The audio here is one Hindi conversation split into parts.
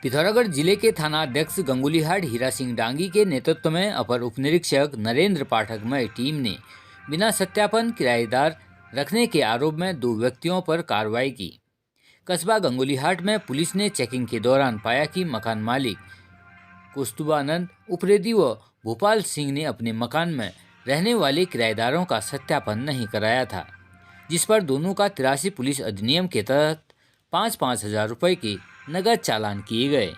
पिथौरागढ़ जिले के थानाध्यक्ष गंगुलीहाट हीरा सिंह डांगी के नेतृत्व में अपर उपनिरीक्षक नरेंद्र पाठक मय टीम ने बिना सत्यापन किराएदार रखने के आरोप में 2 व्यक्तियों पर कार्रवाई की। कस्बा गंगुलीहाट में पुलिस ने चेकिंग के दौरान पाया कि मकान मालिक कौस्तुभानंद उप्रेती व भोपाल सिंह ने अपने मकान में रहने वाले किराएदारों का सत्यापन नहीं कराया था, जिस पर दोनों का 83 पुलिस अधिनियम के तहत 5-5 हजार रुपये के नगद चालान किए गए।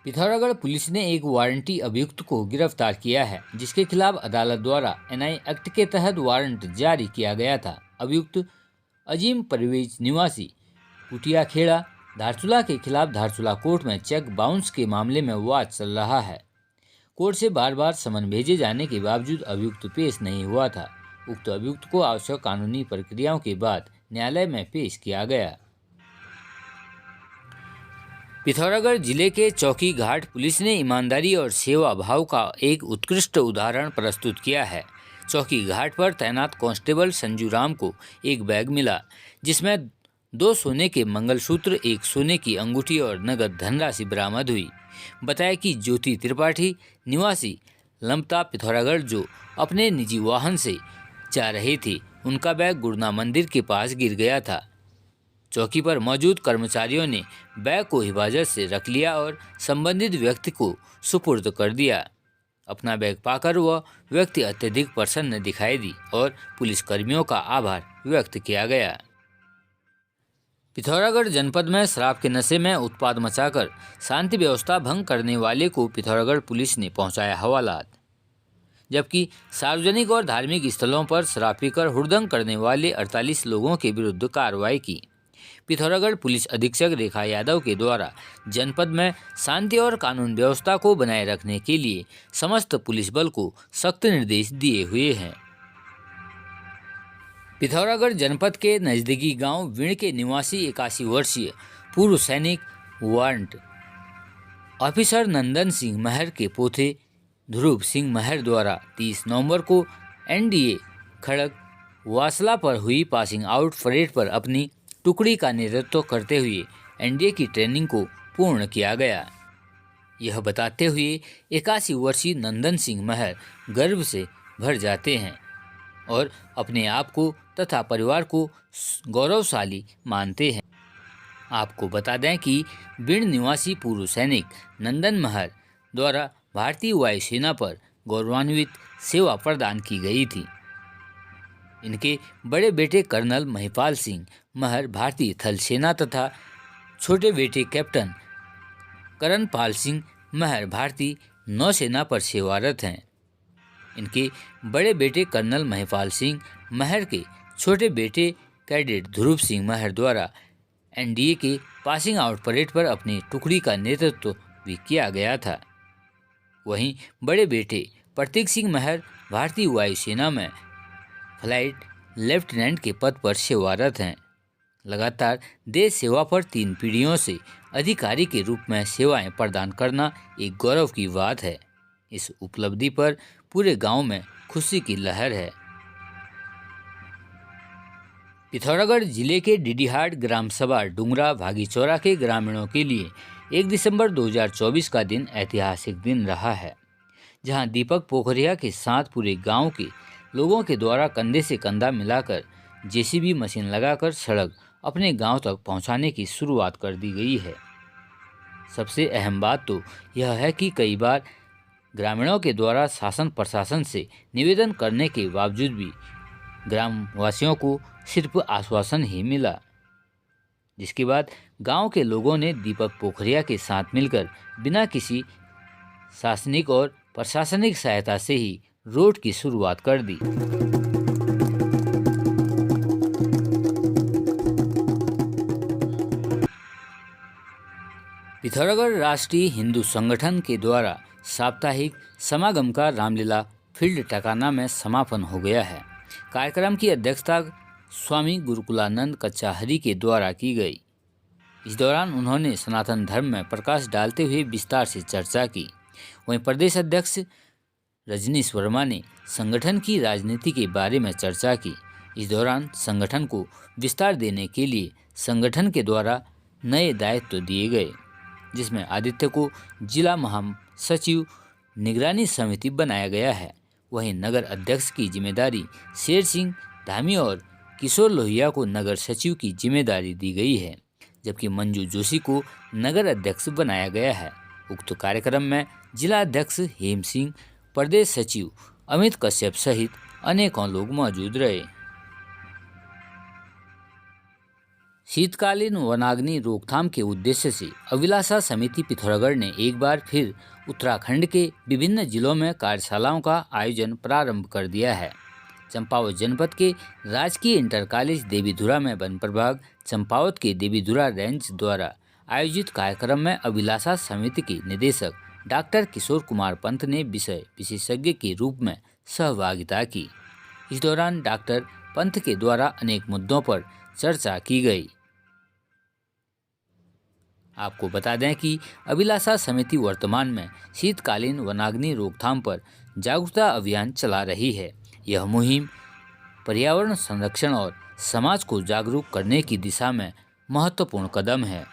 पिथौरागढ़ पुलिस ने एक वारंटी अभियुक्त को गिरफ्तार किया है, जिसके खिलाफ अदालत द्वारा एनआई एक्ट के तहत वारंट जारी किया गया था। अभियुक्त अजीम परवेज निवासी कुटिया खेड़ा धारचूला के खिलाफ धारचूला कोर्ट में चेक बाउंस के मामले में वाद चल रहा है। कोर्ट से बार बार समन भेजे जाने के बावजूद अभियुक्त पेश नहीं हुआ था। उक्त अभियुक्त को आवश्यक कानूनी प्रक्रियाओं के बाद न्यायालय में पेश किया गया। पिथौरागढ़ जिले के चौकी घाट पुलिस ने ईमानदारी और सेवा भाव का एक उत्कृष्ट उदाहरण प्रस्तुत किया है। चौकी घाट पर तैनात कांस्टेबल संजू राम को एक बैग मिला, जिसमें 2 सोने के मंगलसूत्र, 1 सोने की अंगूठी और नगद धनराशि बरामद हुई। बताया कि ज्योति त्रिपाठी निवासी लमता पिथौरागढ़ जो अपने निजी वाहन से जा रहे थे, उनका बैग गुरना मंदिर के पास गिर गया था। चौकी पर मौजूद कर्मचारियों ने बैग को हिफाजत से रख लिया और संबंधित व्यक्ति को सुपुर्द कर दिया। अपना बैग पाकर वह व्यक्ति अत्यधिक प्रसन्न दिखाई दी और पुलिस कर्मियों का आभार व्यक्त किया गया। पिथौरागढ़ जनपद में शराब के नशे में उत्पाद मचाकर शांति व्यवस्था भंग करने वाले को पिथौरागढ़ पुलिस ने पहुंचाया हवालात, जबकि सार्वजनिक और धार्मिक स्थलों पर शराब पीकर हुड़दंग करने वाले 48 लोगों के विरुद्ध कार्रवाई की। पिथौरागढ़ पुलिस अधीक्षक रेखा यादव के द्वारा जनपद में शांति और कानून व्यवस्था को बनाए रखने के लिए समस्त पुलिस बल को सख्त निर्देश दिए हुए हैं। पिथौरागढ़ जनपद के नज़दीकी गांव विण के निवासी 81 वर्षीय पूर्व सैनिक वारंट ऑफिसर नंदन सिंह महर के पोते ध्रुव सिंह महर द्वारा 30 नवंबर को एनडीए खड़ग वासला पर हुई पासिंग आउट परेड पर अपनी टुकड़ी का नेतृत्व करते हुए एनडीए की ट्रेनिंग को पूर्ण किया गया। यह बताते हुए 81 वर्षीय नंदन सिंह महर गर्व से भर जाते हैं और अपने आप को तथा परिवार को गौरवशाली मानते हैं। आपको बता दें कि विण निवासी पूर्व सैनिक नंदन महर द्वारा भारतीय वायुसेना पर गौरवान्वित सेवा प्रदान की गई थी। इनके बड़े बेटे कर्नल महिपाल सिंह महर भारतीय थल सेना तथा छोटे बेटे कैप्टन करणपाल सिंह महर भारतीय नौसेना पर सेवारत हैं। इनके बड़े बेटे कर्नल महिपाल सिंह महर के छोटे बेटे कैडेट ध्रुव सिंह महर द्वारा एनडीए के पासिंग आउट परेड पर अपनी टुकड़ी का नेतृत्व भी किया गया था। वहीं बड़े बेटे प्रतीक सिंह महर भारतीय वायुसेना में फ्लाइट लेफ्टिनेंट के पद पर सेवारत हैं। लगातार देश सेवा पर 3 पीढ़ियों से अधिकारी के रूप में सेवाएं प्रदान करना एक गौरव की बात है। इस उपलब्धि पर पूरे गांव में खुशी की लहर है। पिथौरागढ़ जिले के डीडीहाट ग्राम सभा डुंगरा भागीचौरा के ग्रामीणों के लिए 1 दिसंबर 2024 का दिन ऐतिहासिक दिन रहा है, जहां दीपक पोखरिया के साथ पूरे गांव के लोगों के द्वारा कंधे से कंधा मिलाकर जेसीबी मशीन लगाकर सड़क अपने गांव तक पहुंचाने की शुरुआत कर दी गई है। सबसे अहम बात तो यह है कि कई बार ग्रामीणों के द्वारा शासन प्रशासन से निवेदन करने के बावजूद भी ग्रामवासियों को सिर्फ आश्वासन ही मिला, जिसके बाद गांव के लोगों ने दीपक पोखरिया के साथ मिलकर बिना किसी शासनिक और प्रशासनिक सहायता से ही रोड की शुरुआत कर दी। पिथौरागढ़ राष्ट्रीय हिंदू संगठन के द्वारा साप्ताहिक समागम का रामलीला फील्ड टकाना में समापन हो गया है। कार्यक्रम की अध्यक्षता स्वामी गुरुकुलानंद कच्चाहरी के द्वारा की गई। इस दौरान उन्होंने सनातन धर्म में प्रकाश डालते हुए विस्तार से चर्चा की। वहीं प्रदेश अध्यक्ष रजनीश वर्मा ने संगठन की राजनीति के बारे में चर्चा की। इस दौरान संगठन को विस्तार देने के लिए संगठन के द्वारा नए दायित्व दिए गए, जिसमें आदित्य को जिला महासचिव निगरानी समिति बनाया गया है। वहीं नगर अध्यक्ष की जिम्मेदारी शेर सिंह धामी और किशोर लोहिया को नगर सचिव की जिम्मेदारी दी गई है, जबकि मंजू जोशी को नगर अध्यक्ष बनाया गया है। उक्त कार्यक्रम में जिला अध्यक्ष हेम सिंह, प्रदेश सचिव अमित कश्यप सहित अनेकों लोग मौजूद रहे। शीतकालीन वनाग्नि रोकथाम के उद्देश्य से अभिलाषा समिति पिथौरागढ़ ने एक बार फिर उत्तराखंड के विभिन्न जिलों में कार्यशालाओं का आयोजन प्रारंभ कर दिया है। चंपावत जनपद के राजकीय इंटर कॉलेज देवीधुरा में वन प्रभाग चंपावत के देवीधुरा रेंज द्वारा आयोजित कार्यक्रम में अभिलाषा समिति के निदेशक डॉक्टर किशोर कुमार पंत ने विषय विशेषज्ञ के रूप में सहभागिता की। इस दौरान डॉक्टर पंत के द्वारा अनेक मुद्दों पर चर्चा की गई। आपको बता दें कि अभिलाषा समिति वर्तमान में शीतकालीन वनाग्नि रोकथाम पर जागरूकता अभियान चला रही है। यह मुहिम पर्यावरण संरक्षण और समाज को जागरूक करने की दिशा में महत्वपूर्ण कदम है।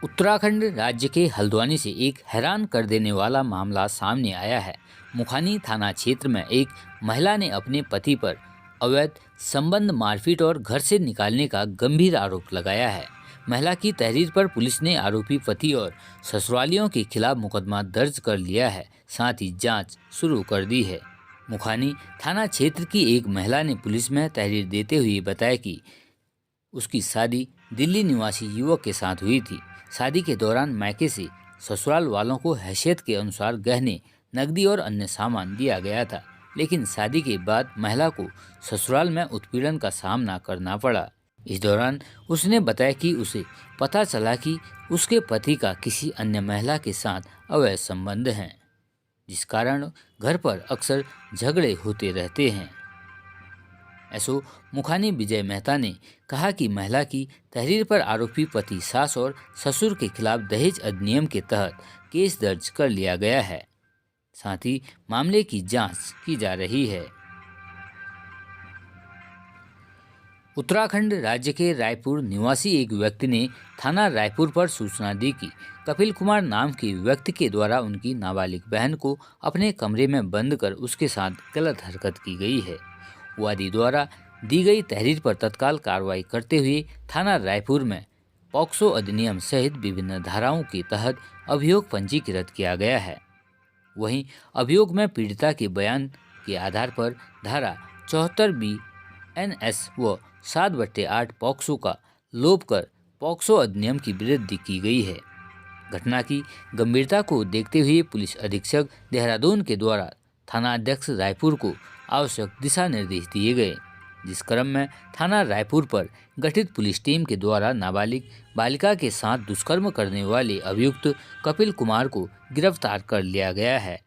उत्तराखंड राज्य के हल्द्वानी से एक हैरान कर देने वाला मामला सामने आया है। मुखानी थाना क्षेत्र में एक महिला ने अपने पति पर अवैध संबंध, मारपीट और घर से निकालने का गंभीर आरोप लगाया है। महिला की तहरीर पर पुलिस ने आरोपी पति और ससुरालियों के खिलाफ मुकदमा दर्ज कर लिया है, साथ ही जांच शुरू कर दी है। मुखानी थाना क्षेत्र की एक महिला ने पुलिस में तहरीर देते हुए बताया कि उसकी शादी दिल्ली निवासी युवक के साथ हुई थी। शादी के दौरान मायके से ससुराल वालों को हैसियत के अनुसार गहने, नकदी और अन्य सामान दिया गया था, लेकिन शादी के बाद महिला को ससुराल में उत्पीड़न का सामना करना पड़ा। इस दौरान उसने बताया कि उसे पता चला कि उसके पति का किसी अन्य महिला के साथ अवैध संबंध हैं, जिस कारण घर पर अक्सर झगड़े होते रहते हैं। एसओ मुखानी विजय मेहता ने कहा कि महिला की तहरीर पर आरोपी पति, सास और ससुर के खिलाफ दहेज अधिनियम के तहत केस दर्ज कर लिया गया है, साथ ही मामले की जांच की जा रही है। उत्तराखंड राज्य के रायपुर निवासी एक व्यक्ति ने थाना रायपुर पर सूचना दी कि कपिल कुमार नाम के व्यक्ति के द्वारा उनकी नाबालिग बहन को अपने कमरे में बंद कर उसके साथ गलत हरकत की गई है। वादी द्वारा दी गई तहरीर पर तत्काल कार्रवाई करते हुए थाना रायपुर में पॉक्सो अधिनियम सहित विभिन्न धाराओं के तहत अभियोग पंजीकृत किया गया है। वहीं अभियोग में पीड़िता के बयान के आधार पर धारा 74B NS व 7/8 पॉक्सो का लोप कर पॉक्सो अधिनियम की वृद्धि की गई है। घटना की गंभीरता को देखते हुए पुलिस अधीक्षक देहरादून के द्वारा थाना अध्यक्ष रायपुर को आवश्यक दिशा निर्देश दिए गए, जिस क्रम में थाना रायपुर पर गठित पुलिस टीम के द्वारा नाबालिग बालिका के साथ दुष्कर्म करने वाले अभियुक्त कपिल कुमार को गिरफ्तार कर लिया गया है।